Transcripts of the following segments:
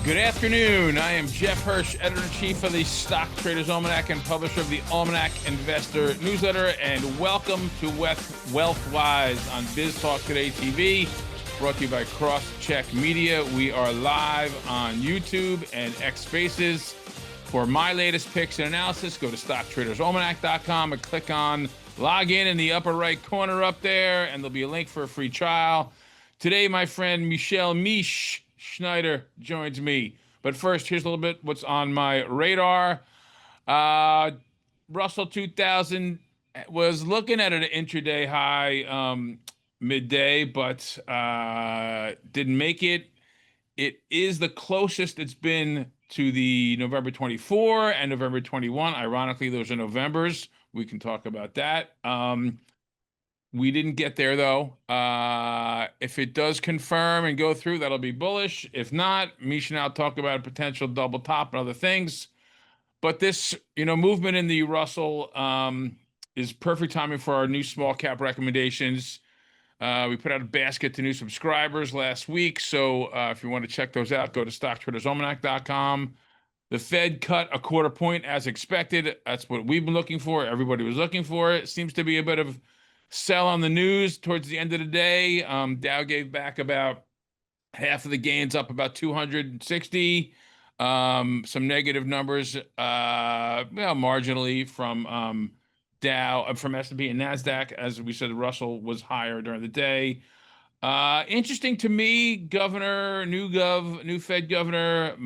Good afternoon. I am Jeff Hirsch, editor-in-chief of the Stock Traders Almanac and publisher of the Almanac Investor Newsletter, and welcome to WealthWise on Biz Talk Today TV, brought to you by Crosscheck Media. We are live on YouTube and X Spaces. For my latest picks and analysis, go to StockTradersAlmanac.com and click on log in the upper right corner up there, and there'll be a link for a free trial. Today, my friend Mish Schneider joins me. But first, here's a little bit what's on my radar. Russell 2000 was looking at an intraday high midday, but didn't make it. It is the closest it's been to the November 24 and November 21. Ironically, those are Novembers. We can talk about that. We didn't get there, though. If it does confirm and go through, that'll be bullish. If not, Mish and I'll talk about a potential double top and other things. But this, movement in the Russell is perfect timing for our new small cap recommendations. We put out a basket to new subscribers last week. So if you want to check those out, go to StockTradersAlmanac.com. The Fed cut a quarter point as expected. That's what we've been looking for. Everybody was looking for it. Seems to be a bit of sell on the news towards the end of the day. Dow gave back about half of the gains, up about 260. Some negative numbers, marginally from Dow, from S&P and NASDAQ. As we said, Russell was higher during the day. Interesting to me, new Fed governor,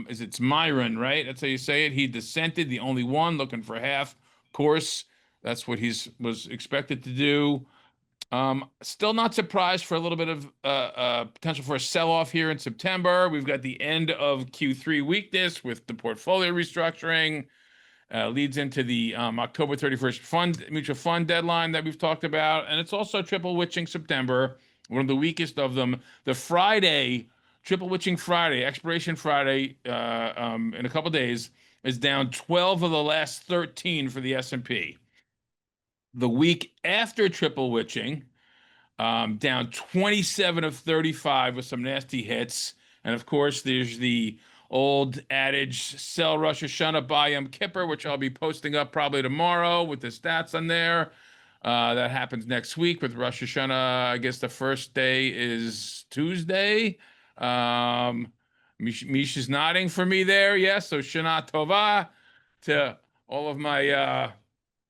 it's Myron, right? That's how you say it. He dissented, the only one, looking for half course. That's what was expected to do. Still not surprised for a little bit of potential for a sell-off here in September. We've got the end of Q3 weakness with the portfolio restructuring. Leads into the October 31st mutual fund deadline that we've talked about. And it's also triple witching September, one of the weakest of them. The Friday, triple witching Friday, expiration Friday, in a couple days, is down 12 of the last 13 for the S&P. The week after triple witching, down 27 of 35 with some nasty hits. And of course, there's the old adage, sell Rosh Hashanah, buy Yom Kippur, which I'll be posting up probably tomorrow with the stats on there. That happens next week with Rosh Hashanah. I guess the first day is Tuesday. Mish is nodding for me there. Yes, so Shana Tova to all of my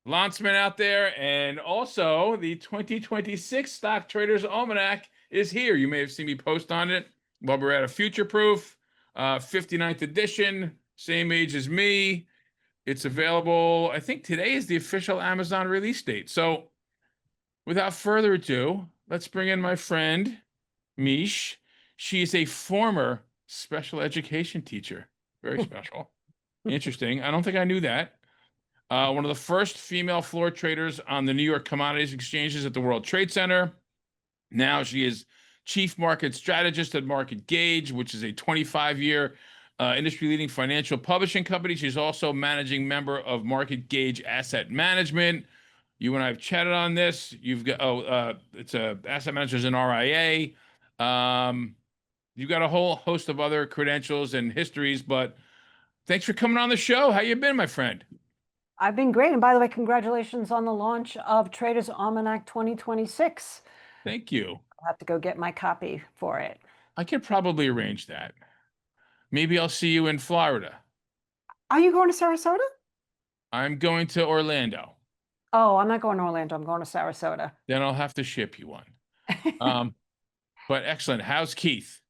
Lancemen out there. And also the 2026 Stock Traders Almanac is here. You may have seen me post on it while we're at a Future Proof, 59th edition, same age as me. It's available. I think today is the official Amazon release date. So without further ado, let's bring in my friend, Mish. She is a former special education teacher. Very special. Interesting. I don't think I knew that. One of the first female floor traders on the New York Commodities Exchanges at the World Trade Center. Now she is chief market strategist at Market Gauge, which is a 25-year industry-leading financial publishing company. She's also managing member of Market Gauge Asset Management. You and I have chatted on this. You've got it's a asset manager's an RIA. You've got a whole host of other credentials and histories, but thanks for coming on the show. How you been, my friend? I've been great. And by the way, congratulations on the launch of Traders Almanac 2026. Thank you. I'll have to go get my copy for it. I could probably arrange that. Maybe I'll see you in Florida. Are you going to Sarasota? I'm going to Orlando. Oh, I'm not going to Orlando. I'm going to Sarasota. Then I'll have to ship you one. But excellent. How's Keith?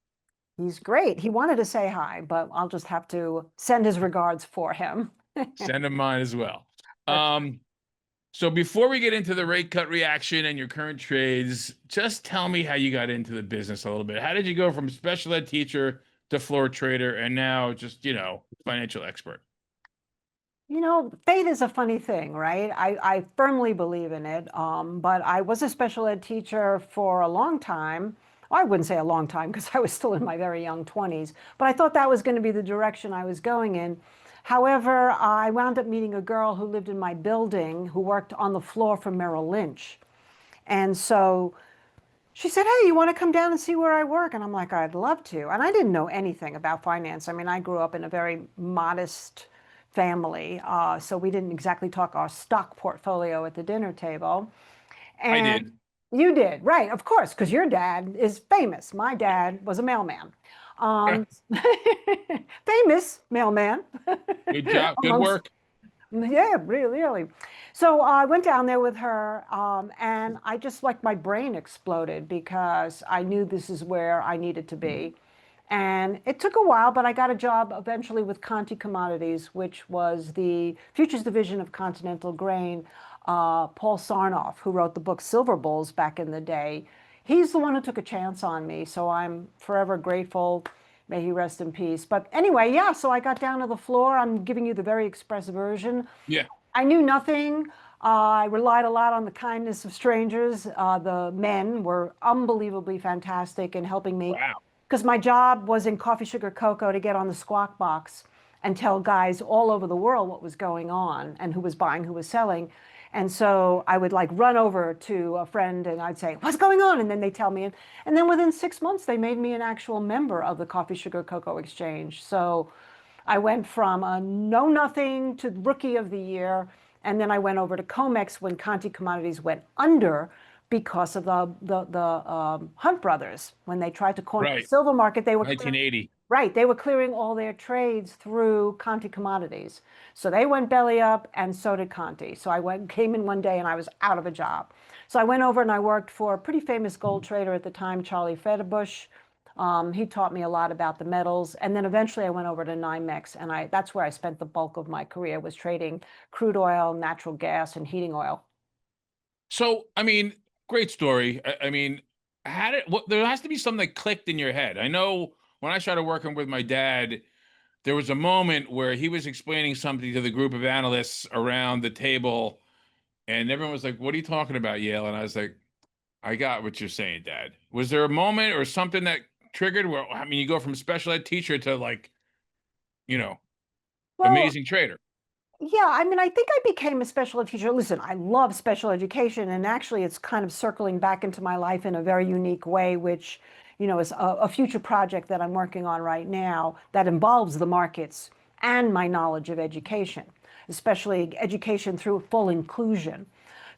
He's great. He wanted to say hi, but I'll just have to send his regards for him. Send him mine as well. So before we get into the rate cut reaction and your current trades, just tell me how you got into the business a little bit. How did you go from special ed teacher to floor trader and now just, financial expert? Fate is a funny thing, right? I firmly believe in it. But I was a special ed teacher for a long time. I wouldn't say a long time because I was still in my very young 20s, but I thought that was going to be the direction I was going in. However, I wound up meeting a girl who lived in my building who worked on the floor for Merrill Lynch. And so she said, "Hey, you want to come down and see where I work?" And I'm like, "I'd love to." And I didn't know anything about finance. I mean, I grew up in a very modest family, so we didn't exactly talk our stock portfolio at the dinner table. I And did. you did, right? Of course, because your dad is famous. My dad was a mailman, um, famous mailman Good job. Good amongst. work. Yeah, really, really. So I went down there with her, and I just like my brain exploded because I knew this is where I needed to be. And it took a while, but I got a job eventually with Conti Commodities, which was the futures division of Continental Grain. Paul Sarnoff, who wrote the book Silver Bulls back in the day, he's the one who took a chance on me. So I'm forever grateful. May he rest in peace. But anyway, yeah, so I got down to the floor. I'm giving you the very express version. Yeah. I knew nothing. I relied a lot on the kindness of strangers. The men were unbelievably fantastic in helping me Wow. because my job was in coffee, sugar, cocoa to get on the squawk box and tell guys all over the world what was going on and who was buying, who was selling. And so I would like run over to a friend and I'd say, "What's going on?" And then they tell me. And then within 6 months, they made me an actual member of the Coffee, Sugar, Cocoa Exchange. So I went from a know nothing to rookie of the year. And then I went over to Comex when Conti Commodities went under because of the Hunt brothers. When they tried to corner the Right. silver market, they were clearing, 1980. right, they were clearing all their trades through Conti Commodities. So they went belly up, and so did Conti. So came in one day, and I was out of a job. So I went over and I worked for a pretty famous gold trader at the time, Charlie Federbush. He taught me a lot about the metals, and then eventually I went over to NYMEX, and that's where I spent the bulk of my career was trading crude oil, natural gas, and heating oil. So, I mean, great story. I mean, how did what there has to be something that clicked in your head. I know when I started working with my dad, there was a moment where he was explaining something to the group of analysts around the table, and everyone was like, "What are you talking about, Yale?" And I was like, "I got what you're saying, Dad." Was there a moment or something that triggered where, I mean, you go from special ed teacher to like, you know, Well, amazing trader? yeah, I mean, I think I became a special ed teacher. Listen, I love special education, and actually, it's kind of circling back into my life in a very unique way, which, is a future project that I'm working on right now that involves the markets and my knowledge of education, especially education through full inclusion.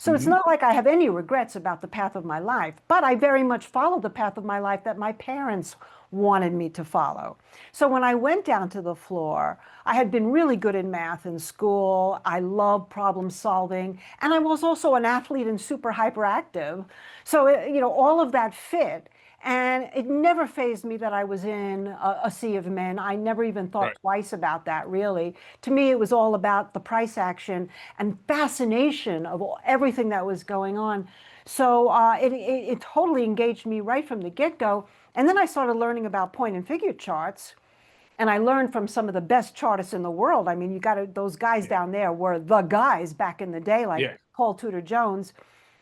So it's Hmm. not like I have any regrets about the path of my life, but I very much followed the path of my life that my parents wanted me to follow. So when I went down to the floor, I had been really good in math in school. I loved problem solving, and I was also an athlete and super hyperactive. So, all of that fit. And it never fazed me that I was in a sea of men. I never even thought Right. twice about that, really. To me, it was all about the price action and fascination of everything that was going on. So it totally engaged me right from the get-go. And then I started learning about point and figure charts. And I learned from some of the best chartists in the world. I mean, those guys Yeah. down there were the guys back in the day, like Yeah. Paul Tudor Jones.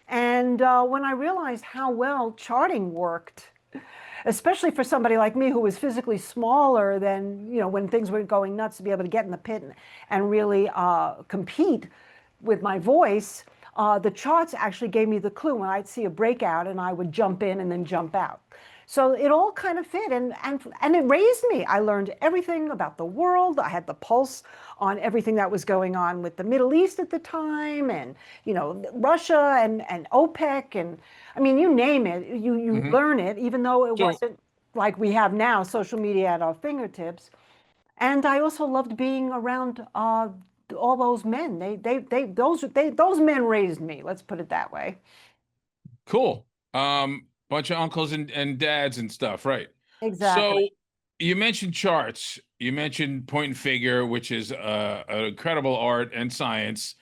And when I realized how well charting worked, especially for somebody like me who was physically smaller than, when things were going nuts, to be able to get in the pit and really compete with my voice, the charts actually gave me the clue when I'd see a breakout and I would jump in and then jump out. So it all kind of fit, and it raised me. I learned everything about the world. I had the pulse on everything that was going on with the Middle East at the time, and Russia and OPEC, and I mean, you name it, you Hmm. learn it, even though it So wasn't like we have now, social media at our fingertips. And I also loved being around all those men. Those men raised me. Let's put it that way. cool. Bunch of uncles and dads and stuff, right? Exactly. So you mentioned charts. You mentioned point and figure, which is an incredible art and science.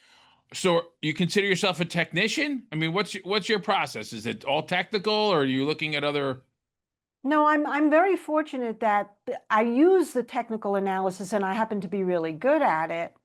So you consider yourself a technician? I mean, what's your process? Is it all technical, or are you looking at other? No, I'm very fortunate that I use the technical analysis and I happen to be really good at it.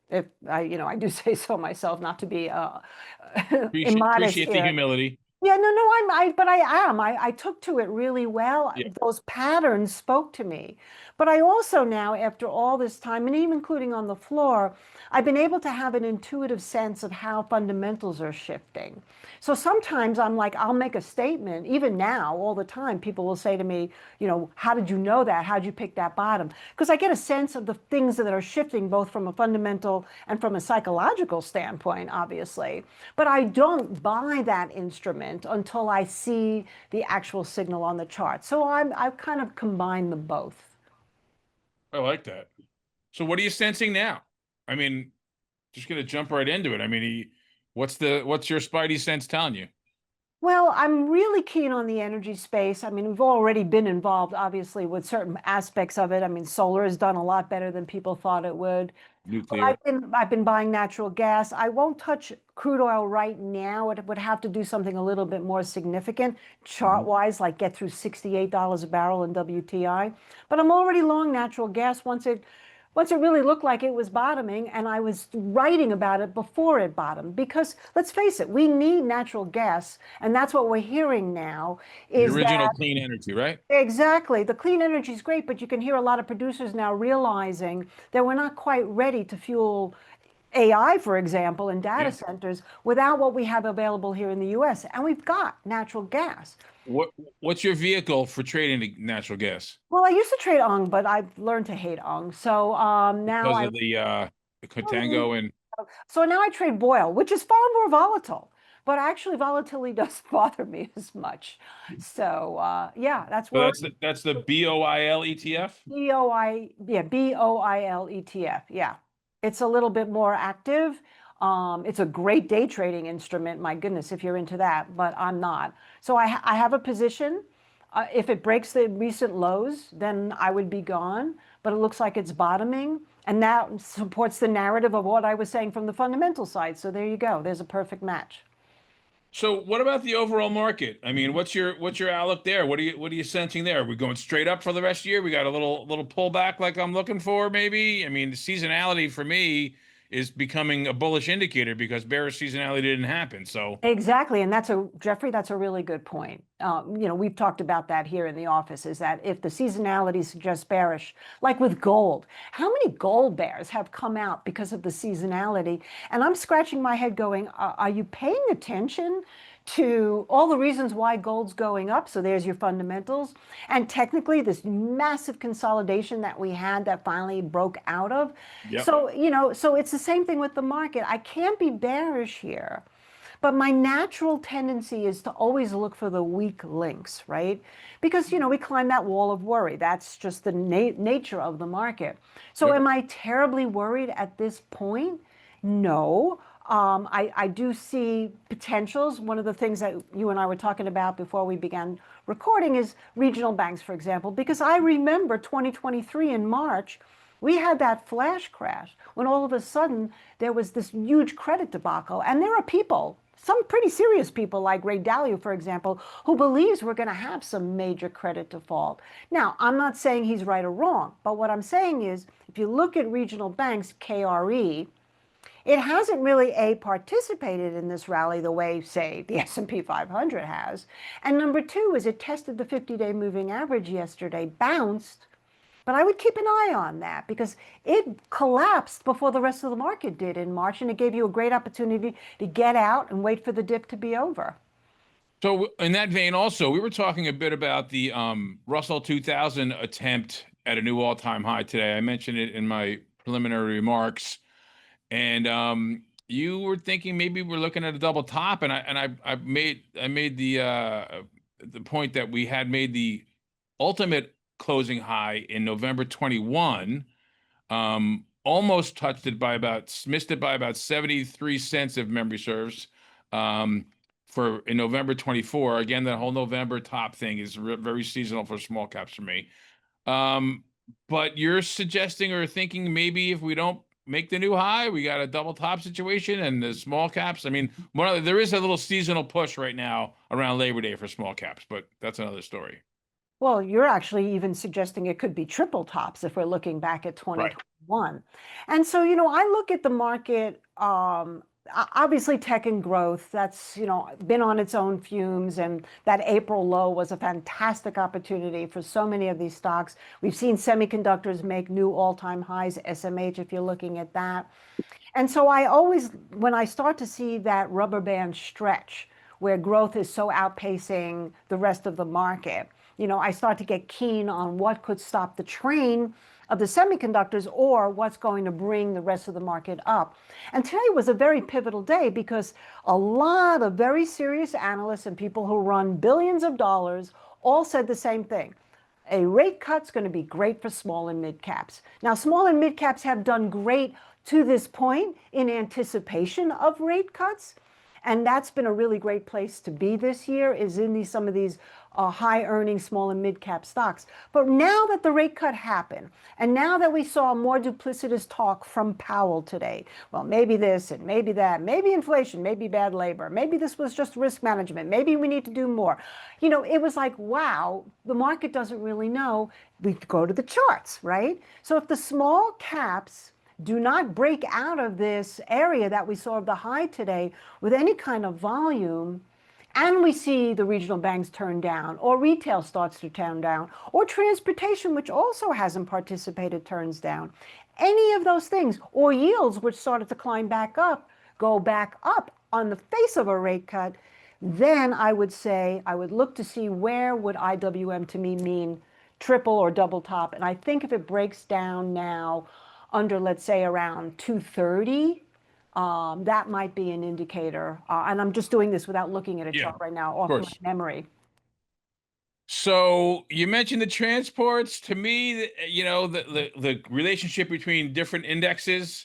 If I do say so myself, not to be Appreciate immodest appreciate the here. humility. Yeah, no, but I am. I took to it really well. Yeah. Those patterns spoke to me. But I also now, after all this time, and even including on the floor, I've been able to have an intuitive sense of how fundamentals are shifting. So sometimes I'm like, I'll make a statement, even now, all the time, people will say to me, how did you know that? How did you pick that bottom? Because I get a sense of the things that are shifting, both from a fundamental and from a psychological standpoint, obviously. But I don't buy that instrument until I see the actual signal on the chart. So I've kind of combined them both. I like that. So what are you sensing now? I mean, just gonna jump right into it. I mean, what's your spidey sense telling you? Well, I'm really keen on the energy space. I mean, we've already been involved, obviously, with certain aspects of it. I mean, solar has done a lot better than people thought it would. But Nuclear. I've been buying natural gas. I won't touch crude oil right now. It would have to do something a little bit more significant, chart Mhm. wise, like get through $68 a barrel in WTI. But I'm already long natural gas once it really looked like it was bottoming, and I was writing about it before it bottomed. Because let's face it, we need natural gas, and that's what we're hearing now The is original that clean energy, right? exactly. The clean energy is great, but you can hear a lot of producers now realizing that we're not quite ready to fuel AI, for example, in data Yeah. centers without what we have available here in the US. And we've got natural gas. What what's your vehicle for trading the natural gas? Well, I used to trade ong, but I've learned to hate ong. So now Because I of the contango and so now I trade Boyle, which is far more volatile. But actually, volatility doesn't bother me as much. So yeah, that's so where that's the BOIL ETF. BOIL ETF. Yeah. It's a little bit more active. It's a great day trading instrument. My goodness, if you're into that, but I'm not. So I have a position. If it breaks the recent lows, then I would be gone. But it looks like it's bottoming. And that supports the narrative of what I was saying from the fundamental side. So there you go. There's a perfect match. So what about the overall market? I mean, what's your outlook there? What are you sensing there? Are we going straight up for the rest of the year? We got a little pullback like I'm looking for, maybe. I mean, the seasonality for me is becoming a bullish indicator because bearish seasonality didn't happen. So Exactly. And Jeffrey, that's a really good point. We've talked about that here in the office, is that if the seasonality suggests bearish, like with gold, how many gold bears have come out because of the seasonality? And I'm scratching my head going, are you paying attention to all the reasons why gold's going up? So there's your fundamentals. And technically, this massive consolidation that we had that finally broke out of. yep. So it's the same thing with the market. I can't be bearish here. But my natural tendency is to always look for the weak links, right? Because, we climb that wall of worry. That's just the nature of the market. So Yep. am I terribly worried at this point? No. I do see potentials. One of the things that you and I were talking about before we began recording is regional banks, for example, because I remember 2023 in March, we had that flash crash when all of a sudden there was this huge credit debacle. And there are people, some pretty serious people like Ray Dalio, for example, who believes we're going to have some major credit default. Now, I'm not saying he's right or wrong, but what I'm saying is if you look at regional banks, KRE, it hasn't really participated in this rally the way, say, the S&P 500 has. And number two is it tested the 50-day moving average yesterday, bounced, but I would keep an eye on that because it collapsed before the rest of the market did in March, and it gave you a great opportunity to get out and wait for the dip to be over. So in that vein, also, we were talking a bit about the Russell 2000 attempt at a new all-time high today. I mentioned it in my preliminary remarks, and you were thinking maybe we're looking at a double top, and I made the point that we had made the ultimate closing high in November 21, almost touched it by about missed it by about 73 cents if memory serves. Um, for in November 24. Again, that whole November top thing is very seasonal for small caps for me. Um, but you're suggesting or thinking maybe if we don't make the new high, we got a double top situation and the small caps. I mean, there is a little seasonal push right now around Labor Day for small caps, but that's another story. Well, you're actually even suggesting it could be triple tops if we're looking back at Right. 2021. And so, I look at the market obviously tech and growth, that's, been on its own fumes, and that April low was a fantastic opportunity for so many of these stocks. We've seen semiconductors make new all-time highs, SMH, if you're looking at that. And so I always, when I start to see that rubber band stretch where growth is so outpacing the rest of the market, I start to get keen on what could stop the train of the semiconductors or what's going to bring the rest of the market up. And today was a very pivotal day because a lot of very serious analysts and people who run billions of dollars all said the same thing. A rate cut's going to be great for small and mid caps. Now, small and mid caps have done great to this point in anticipation of rate cuts. And that's been a really great place to be this year, is in some of these high earning small and mid cap stocks. But now that the rate cut happened, and now that we saw more duplicitous talk from Powell today, well, maybe this and maybe that, maybe inflation, maybe bad labor, maybe this was just risk management, maybe we need to do more. It was like, wow, the market doesn't really know. We go to the charts, right? So if the small caps do not break out of this area that we saw of the high today with any kind of volume, and we see the regional banks turn down, or retail starts to turn down, or transportation, which also hasn't participated, turns down, any of those things, or yields, which started to climb back up, go back up on the face of a rate cut, then I would say I would look to see where would IWM to me mean triple or double top. And I think if it breaks down now under, let's say, around 230, that might be an indicator. And I'm just doing this without looking at a chart right now off my memory. So you mentioned the transports. To me, the relationship between different indexes,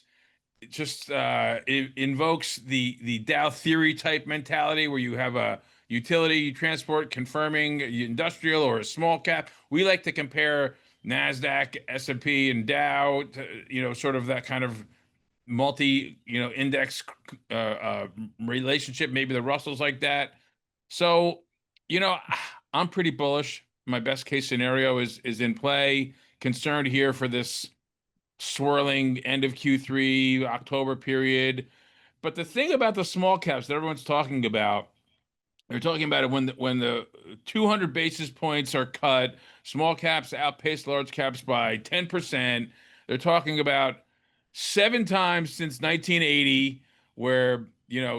it just it invokes the Dow theory type mentality where you have a utility transport confirming industrial or a small cap. We like to compare NASDAQ, S&P, and Dow to, sort of that kind of multi, index relationship. Maybe the Russell's like that. So, I'm pretty bullish. My best case scenario is in play. Concerned here for this swirling end of Q3 October period. But the thing about the small caps that everyone's talking about, they're talking about it when the 200 basis points are cut, small caps outpace large caps by 10%. They're talking about 7 times since 1980, where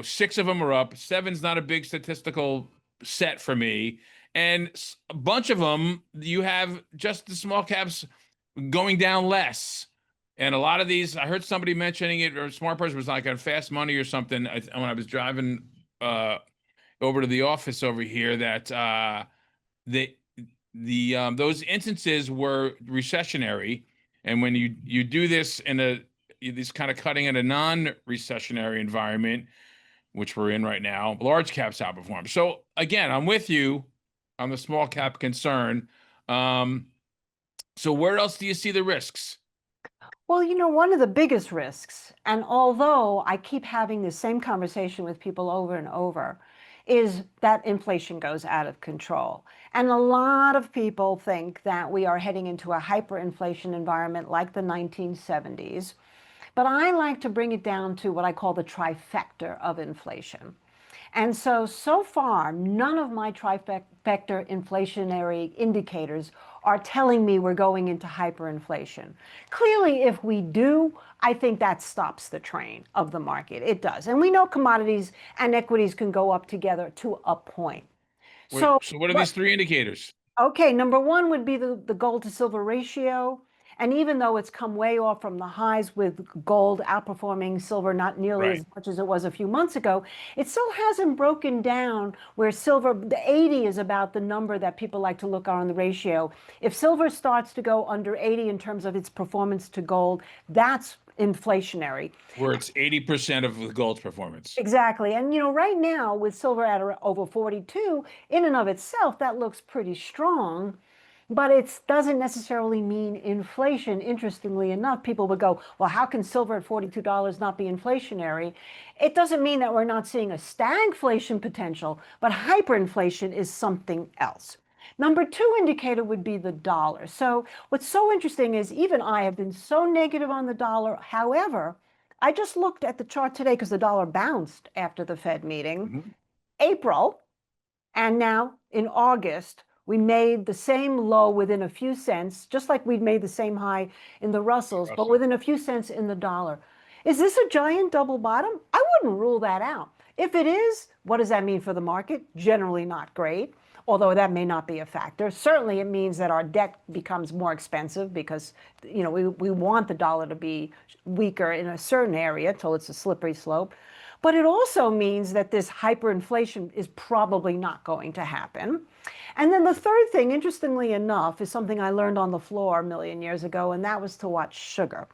6 of them are up. 7's not a big statistical set for me, and a bunch of them you have just the small caps going down less. And a lot of these, I heard somebody mentioning it, or a smart person was like on Fast Money or something, when I was driving over to the office over here, that those instances were recessionary, and when you do this in this kind of cutting in a non-recessionary environment, which we're in right now, large caps outperform. So again, I'm with you on the small cap concern. So where else do you see the risks? Well, one of the biggest risks, and although I keep having the same conversation with people over and over, is that inflation goes out of control. And a lot of people think that we are heading into a hyperinflation environment like the 1970s. But I like to bring it down to what I call the trifecta of inflation. And so far, none of my trifecta inflationary indicators are telling me we're going into hyperinflation. Clearly, if we do, I think that stops the train of the market. It does. And we know commodities and equities can go up together to a point. So what are these 3 indicators? Okay, number one would be the gold to silver ratio. And even though it's come way off from the highs with gold outperforming silver not nearly as much as it was a few months ago, it still hasn't broken down where silver, the 80 is about the number that people like to look on the ratio. If silver starts to go under 80 in terms of its performance to gold, that's inflationary. Where it's 80% of the gold's performance. Exactly. And right now with silver at over 42, in and of itself, that looks pretty strong. But it doesn't necessarily mean inflation. Interestingly enough, people would go, well, how can silver at $42 not be inflationary? It doesn't mean that we're not seeing a stagflation potential, but hyperinflation is something else. Number 2 indicator would be the dollar. So what's so interesting is even I have been so negative on the dollar. However, I just looked at the chart today because the dollar bounced after the Fed meeting. Mhm. April, and now in August, we made the same low within a few cents, just like we'd made the same high in the Russells, but Russell. within a few cents in the dollar. Is this a giant double bottom? I wouldn't rule that out. If it is, what does that mean for the market? Generally not great, although that may not be a factor. Certainly it means that our debt becomes more expensive because we want the dollar to be weaker in a certain area till it's a slippery slope. But it also means that this hyperinflation is probably not going to happen. And then the third thing, interestingly enough, is something I learned on the floor a million years ago, and that was to watch sugar.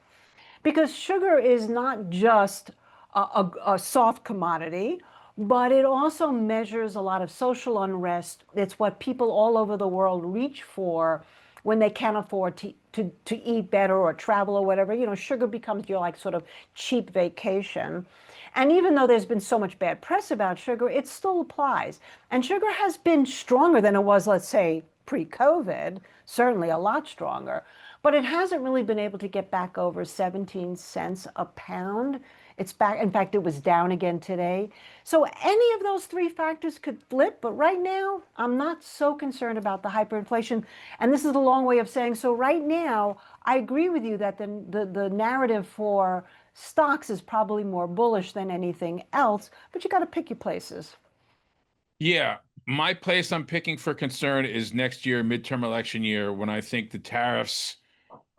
Because sugar is not just a soft commodity, but it also measures a lot of social unrest. It's what people all over the world reach for when they can't afford to eat better or travel or whatever. Sugar becomes your like sort of cheap vacation. And even though there's been so much bad press about sugar, it still applies. And sugar has been stronger than it was, let's say, pre-COVID, certainly a lot stronger, but it hasn't really been able to get back over 17 cents a pound. It's back. In fact, it was down again today. So any of those three factors could flip, but right now, I'm not so concerned about the hyperinflation. And this is a long way of saying, so right now, I agree with you that the narrative for stocks is probably more bullish than anything else, but you got to pick your places. Yeah, my place I'm picking for concern is next year, midterm election year, when I think the tariffs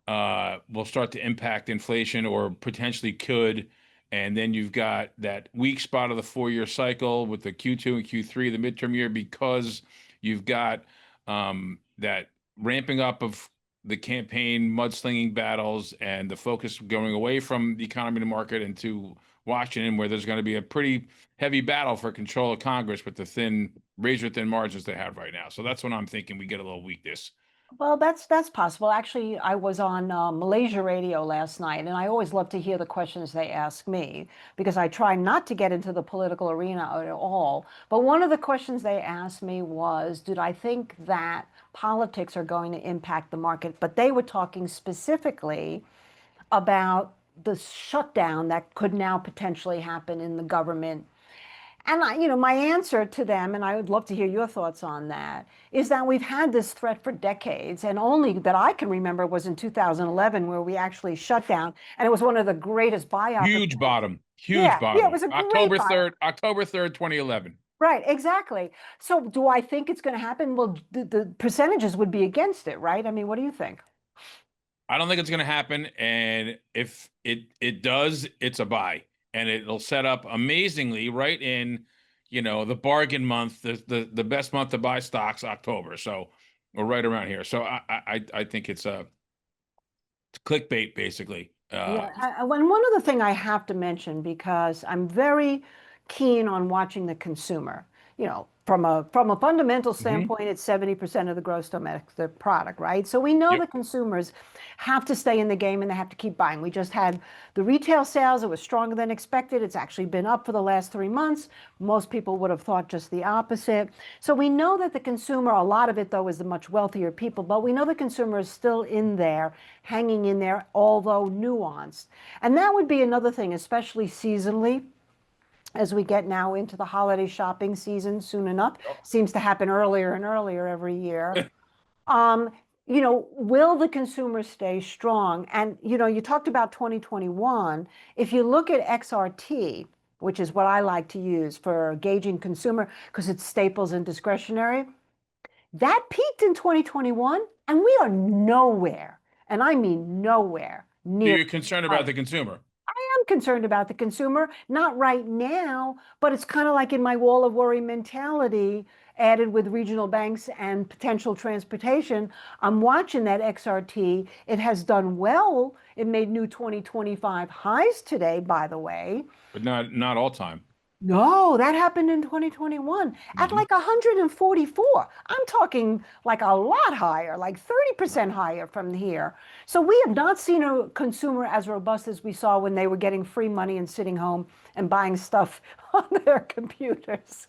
will start to impact inflation or potentially could. And then you've got that weak spot of the 4-year cycle with the Q2 and Q3, the midterm year, because you've got that ramping up of the campaign mudslinging battles and the focus going away from the economy and the market into Washington, where there's going to be a pretty heavy battle for control of Congress with the razor thin margins they have right now. So that's what I'm thinking. We get a little weakness. Well, that's possible. Actually, I was on Malaysia radio last night, and I always love to hear the questions they ask me because I try not to get into the political arena at all. But one of the questions they asked me was, did I think that politics are going to impact the market? But they were talking specifically about the shutdown that could now potentially happen in the government. And my answer to them, and I would love to hear your thoughts on that, is that we've had this threat for decades, and only that I can remember was in 2011 where we actually shut down, and it was one of the greatest buy Huge opportunities. bottom. Huge Yeah, it bottom. was a great October buy. 3rd, October 3rd, 2011. Right, exactly. So do I think it's going to happen? Well, the percentages would be against it, right? I mean, what do you think? I don't think it's going to happen. And if it does, it's a buy. And it'll set up amazingly right in, the bargain month, the best month to buy stocks, October. So we're right around here. So I think it's a clickbait, basically. Yeah, one other thing I have to mention because I'm very keen on watching the consumer. From a fundamental Mhm. standpoint, it's 70% of the gross domestic product, right? So we know Yep. the consumers have to stay in the game and they have to keep buying. We just had the retail sales; it was stronger than expected. It's actually been up for the last 3 months. Most people would have thought just the opposite. So we know that the consumer, a lot of it though, is the much wealthier people, but we know the consumer is still in there, hanging in there, although nuanced. And that would be another thing, especially seasonally, as we get now into the holiday shopping season soon enough. Seems to happen earlier and earlier every year. Um, will the consumer stay strong? And, you talked about 2021. If you look at XRT, which is what I like to use for gauging consumer because it's staples and discretionary, that peaked in 2021 and we are nowhere, and I mean nowhere So near. you're concerned about the consumer. I'm concerned about the consumer, not right now, but it's kind of like in my wall of worry mentality added with regional banks and potential transportation. I'm watching that XRT. It has done well. It made new 2025 highs today, by the way. But not all time. No, that happened in 2021 at Mhm. like 144. I'm talking like a lot higher, like 30% higher from here. So we have not seen a consumer as robust as we saw when they were getting free money and sitting home and buying stuff on their computers.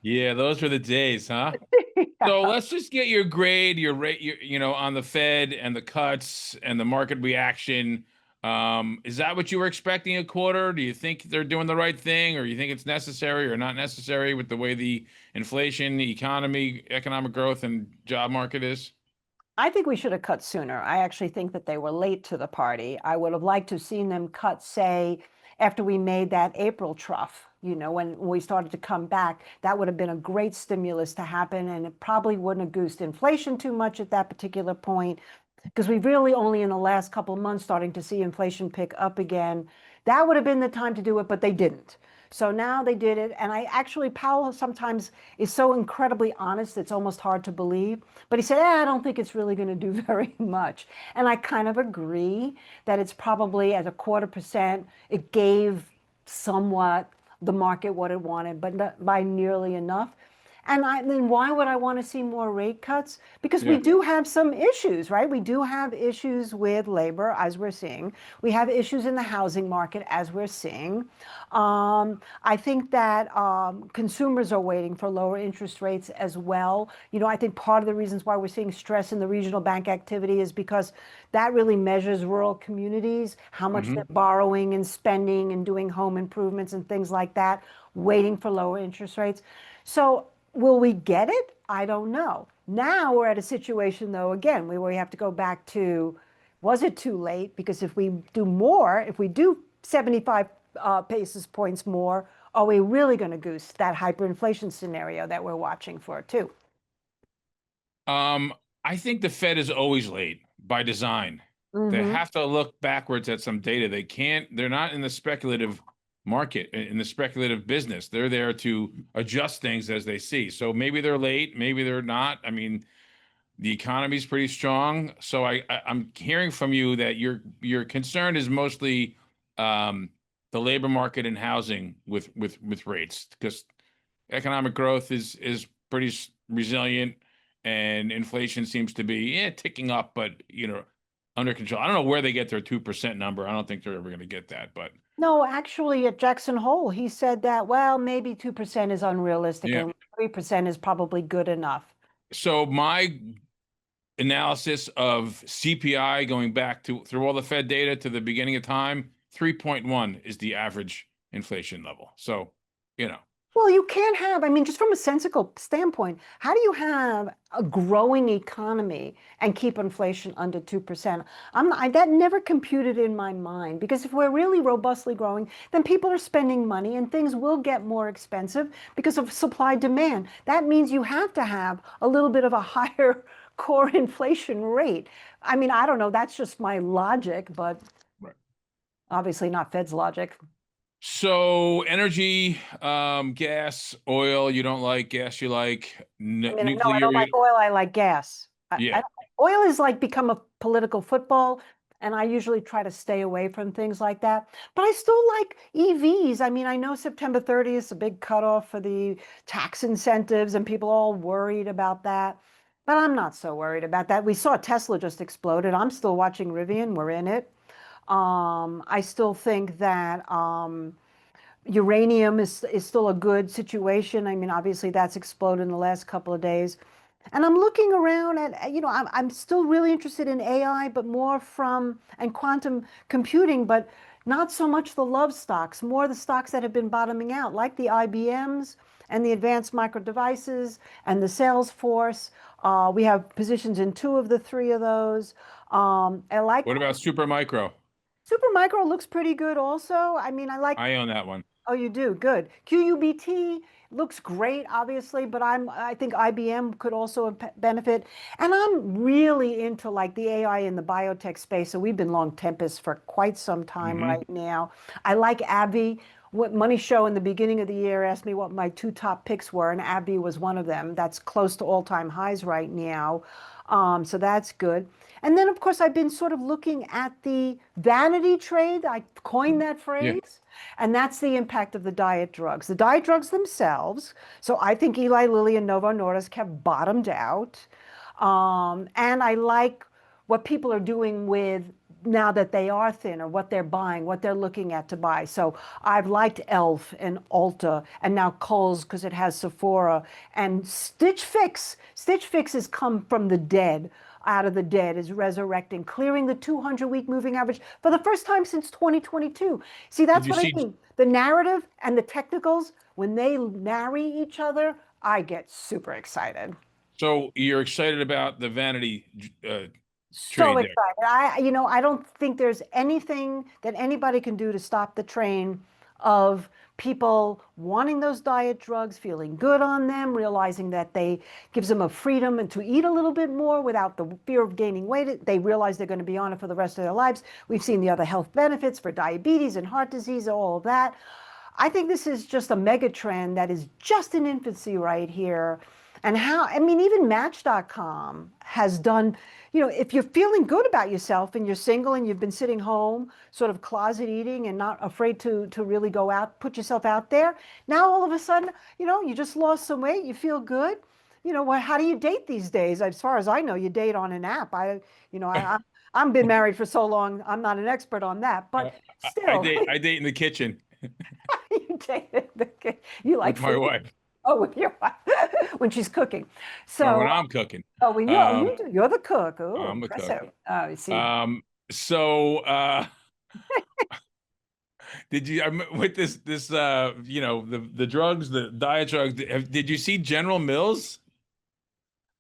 Yeah, those were the days, huh? So Yeah. let's just get your grade, your rate, on the Fed and the cuts and the market reaction. Is that what you were expecting a quarter? Do you think they're doing the right thing, or you think it's necessary or not necessary with the way the inflation, the economy, economic growth, and job market is? I think we should have cut sooner. I actually think that they were late to the party. I would have liked to have seen them cut, say, after we made that April trough, when we started to come back. That would have been a great stimulus to happen, and it probably wouldn't have goosed inflation too much at that particular point, because we've really only in the last couple of months starting to see inflation pick up again. That would have been the time to do it, but they didn't. So now they did it. And I actually, Powell sometimes is so incredibly honest, it's almost hard to believe. But he said, I don't think it's really going to do very much. And I kind of agree that it's probably at 1/4%, it gave somewhat the market what it wanted, but not by nearly enough. And then why would I want to see more rate cuts? Because we Yeah. do have some issues, right? We do have issues with labor, as we're seeing. We have issues in the housing market, as we're seeing. I think that consumers are waiting for lower interest rates as well. I think part of the reasons why we're seeing stress in the regional bank activity is because that really measures rural communities, how much they're Hmm. borrowing and spending and doing home improvements and things like that, waiting for lower interest rates. So will we get it? I don't know. Now we're at a situation, though, again, where we have to go back to, was it too late? Because if we do more, if we do 75 basis points more, are we really going to goose that hyperinflation scenario that we're watching for, too? Um, I think the Fed is always late by design. They Hmm. have to look backwards at some data. They're not in the speculative market, in the speculative business. They're there to adjust things as they see. So maybe they're late, maybe they're not. I mean, the economy's pretty strong. So I'm hearing from you that your concern is mostly um, the labor market and housing with rates, because economic growth is pretty resilient, and inflation seems to be ticking up, but under control. I don't know where they get their 2% number. I don't think they're ever going to get that, but No, actually, at Jackson Hole, he said that, well, maybe 2% is unrealistic yeah. and 3% is probably good enough. So my analysis of CPI going back to through all the Fed data to the beginning of time, 3.1 is the average inflation level. So, you know, Well, you can't have, I mean, just from a sensical standpoint, how do you have a growing economy and keep inflation under 2%? That never computed in my mind, because if we're really robustly growing, then people are spending money and things will get more expensive because of supply demand. That means you have to have a little bit of a higher core inflation rate. I mean, I don't know, that's just my logic, but right. obviously not Fed's logic. So energy, gas, oil, you don't like, gas you like, I mean, no, I nuclear, don't like oil. I like gas. yeah. Oil is like become a political football, and I usually try to stay away from things like that. But I still like EVs. I mean, I know September 30th is a big cutoff for the tax incentives, and people are all worried about that. But I'm not so worried about that. We saw Tesla just exploded. I'm still watching Rivian. We're in it. I still think that uranium is still a good situation. I mean, obviously that's exploded in the last couple of days. And I'm looking around at, I'm still really interested in AI, but more from, and quantum computing, but not so much the love stocks, more the stocks that have been bottoming out, like the IBMs and the advanced micro devices and the Salesforce. We have positions in two of the three of those. I like What about super micro? Supermicro looks pretty good also. I mean, I like. I own that one. Oh, you do? Good. QUBT looks great, obviously, but I think IBM could also benefit. And I'm really into like the AI in the biotech space. So we've been long Tempest for quite some time Hmm. right now. I like AbbVie. What Money Show in the beginning of the year asked me what my two top picks were, and AbbVie was one of them. That's close to all-time highs right now. So that's good. And then, of course, I've been sort of looking at the vanity trade. I coined that Yeah. phrase. And that's the impact of the diet drugs. The diet drugs themselves. So I think Eli Lilly and Novo Nordisk have bottomed out. And I like what people are doing with now that they are thinner, what they're buying, what they're looking at to buy. So I've liked Elf and Ulta and now Kohl's because it has Sephora and Stitch Fix. Stitch Fix has come from the dead. out of the dead, is resurrecting, clearing the 200-week moving average for the first time since 2022. See, Did that's you what I see? mean. The narrative and the technicals, when they marry each other, I get super excited. So you're excited about the vanity So trade there, excited. I don't think there's anything that anybody can do to stop the train of people wanting those diet drugs, feeling good on them, realizing that they gives them a freedom and to eat a little bit more without the fear of gaining weight. They realize they're going to be on it for the rest of their lives. We've seen the other health benefits for diabetes and heart disease, all of that. I think this is just a mega trend that is just in infancy right here. And I mean, even Match.com has done, if you're feeling good about yourself and you're single and you've been sitting home, sort of closet eating and not afraid to really go out, put yourself out there. Now, all of a sudden, you just lost some weight, you feel good. How do you date these days? As far as I know, you date on an app. I've been married for so long, I'm not an expert on that, but uh, I still. date. I date in the kitchen You dated the kid. You like with my food? wife Oh, with your wife when she's cooking. or when So, I'm cooking. oh, when Um, you're the cook. Oh, I'm the cook. impressive. Oh, you see. So did you with this the drugs, the diet drugs? Did you see General Mills,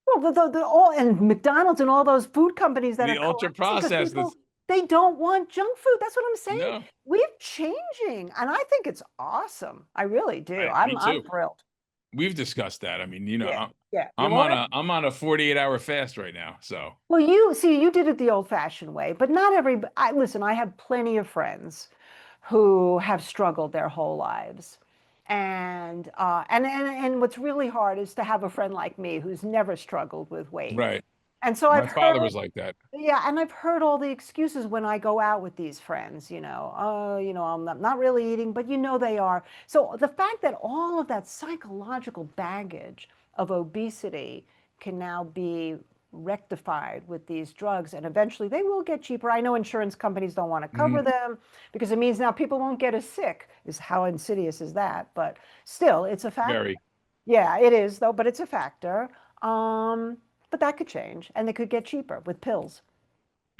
Well, the all and McDonald's and all those food companies that are the ultra collapsing because processed? people This they don't want junk food. That's what I'm saying. no, We're changing, and I think it's awesome. I really do. I'm me I'm too. thrilled. We've discussed that. I mean, Yeah, yeah. You've I'm on already. a 48-hour fast right now. So Well, you see, you did it the old-fashioned way, but not every. Listen, I have plenty of friends who have struggled their whole lives, and what's really hard is to have a friend like me who's never struggled with weight. right, And so my I've father heard, was like that. yeah, and I've heard all the excuses when I go out with these friends. Oh, I'm not really eating, but they are. So the fact that all of that psychological baggage of obesity can now be rectified with these drugs, and eventually they will get cheaper. I know insurance companies don't want to cover Mhm. them because it means now people won't get as sick. Is how insidious is that? But still, it's a factor. Very. Yeah, it is though, but it's a factor. Um, but that could change, and they could get cheaper with pills.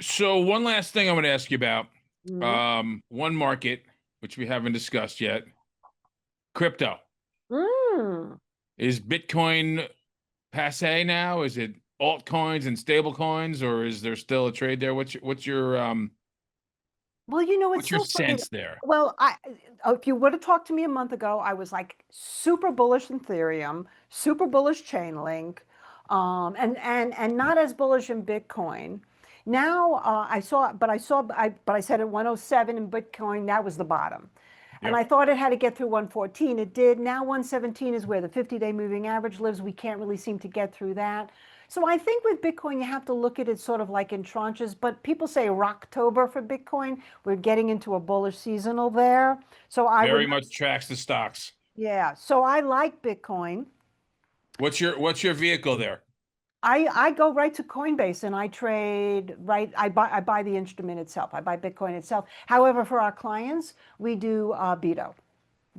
So one last thing I'm going to ask you about, Mhm. one market which we haven't discussed yet, crypto. Mm. Is Bitcoin passe now? Is it altcoins and stable coins, or is there still a trade there? Well, it's what's your so funny. sense there? Well, if you would have talked to me a month ago, I was like super bullish in Ethereum, super bullish Chainlink, and not as bullish in Bitcoin. Now but I said at 107 in Bitcoin, that was the bottom. And Yep, I thought it had to get through 114. It did. Now 117 is where the 50-day moving average lives. We can't really seem to get through that. So I think with Bitcoin, you have to look at it sort of like in tranches. But people say Rocktober for Bitcoin. We're getting into a bullish seasonal there. So I would, very much tracks the stocks. yeah. So I like Bitcoin. What's your vehicle there? I go right to Coinbase and I trade right. I buy the instrument itself. I buy Bitcoin itself. However, for our clients, we do BITO,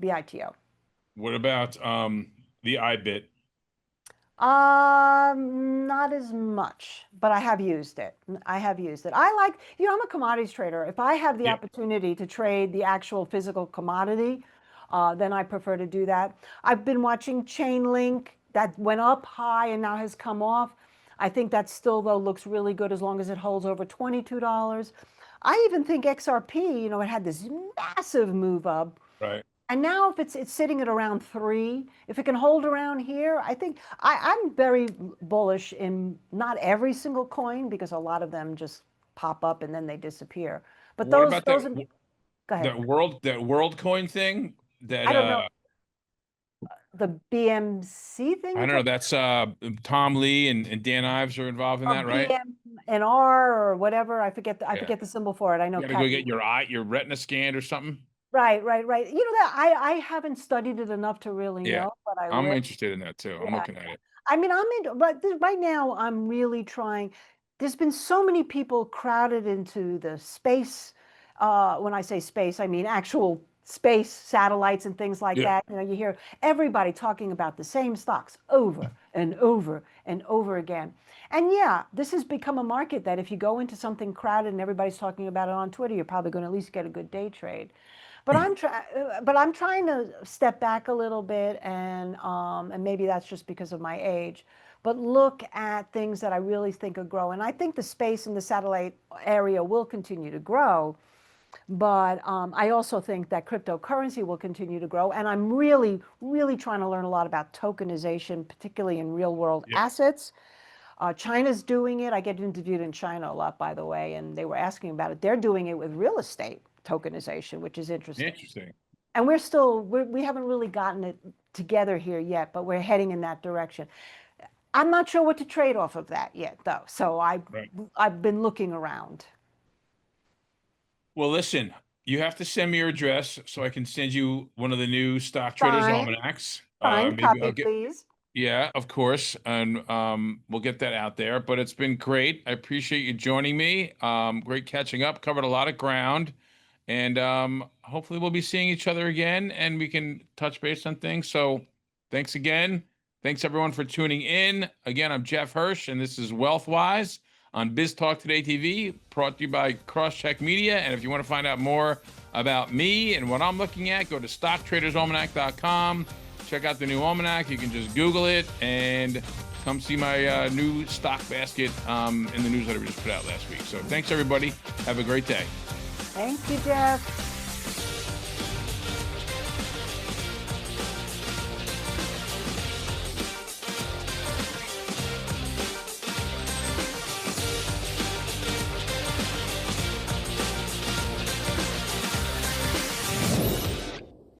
BITO. What about the iBit? Not as much, but I have used it. I have used it. I like, I'm a commodities trader. If I have the Yeah, opportunity to trade the actual physical commodity, then I prefer to do that. I've been watching Chainlink that went up high and now has come off. I think that still, though, looks really good as long as it holds over $22. I even think XRP, it had this massive move up. right. And now if it's sitting at around 3, if it can hold around here, I think I'm very bullish in not every single coin because a lot of them just pop up and then they disappear. But What about those are, go ahead. that world coin thing? That I don't know the BMC thing I you're don't know. talking That's Tom Lee and Dan Ives are involved in about, that, or right? BMNR or whatever. I Yeah. forget the symbol for it. I know You got to go get Kathy. your retina scanned or something. Right, right, right. That I haven't studied it enough to really Yeah, know, but I I'm will. interested in that too. I'm Yeah, looking at it. I mean, I'm in, but right now I'm really trying. There's been so many people crowded into the space. When I say space, I mean actual space satellites and things like Yeah. that. You know, you hear everybody talking about the same stocks over and over and over again. And yeah, this has become a market that if you go into something crowded and everybody's talking about it on Twitter, you're probably going to at least get a good day trade. But I'm trying to step back a little bit, and maybe that's just because of my age. But look at things that I really think are growing. I think the space and the satellite area will continue to grow. But I also think that cryptocurrency will continue to grow. And I'm really, really trying to learn a lot about tokenization, particularly in real world Yeah. assets. China's doing it. I get interviewed in China a lot, by the way, and they were asking about it. They're doing it with real estate tokenization, which is interesting. Interesting. And we haven't really gotten it together here yet, but we're heading in that direction. I'm not sure what to trade off of that yet, though. So Right. I've been looking around. Well, listen, you have to send me your address so I can send you one of the new stock traders Fine, almanacs. fine. Maybe I'll Copy, get, please. yeah, of course, and we'll get that out there. But it's been great. I appreciate you joining me. Great catching up. Covered a lot of ground, and hopefully we'll be seeing each other again, and we can touch base on things. So, thanks again. Thanks everyone for tuning in. Again, I'm Jeff Hirsch, and this is WealthWise on Biz Talk Today TV, brought to you by Crosscheck Media. And if you want to find out more about me and what I'm looking at, go to stocktradersalmanac.com. Check out the new almanac. You can just Google it and come see my new stock basket in the newsletter we just put out last week. So thanks, everybody. Have a great day. Thank you, Jeff.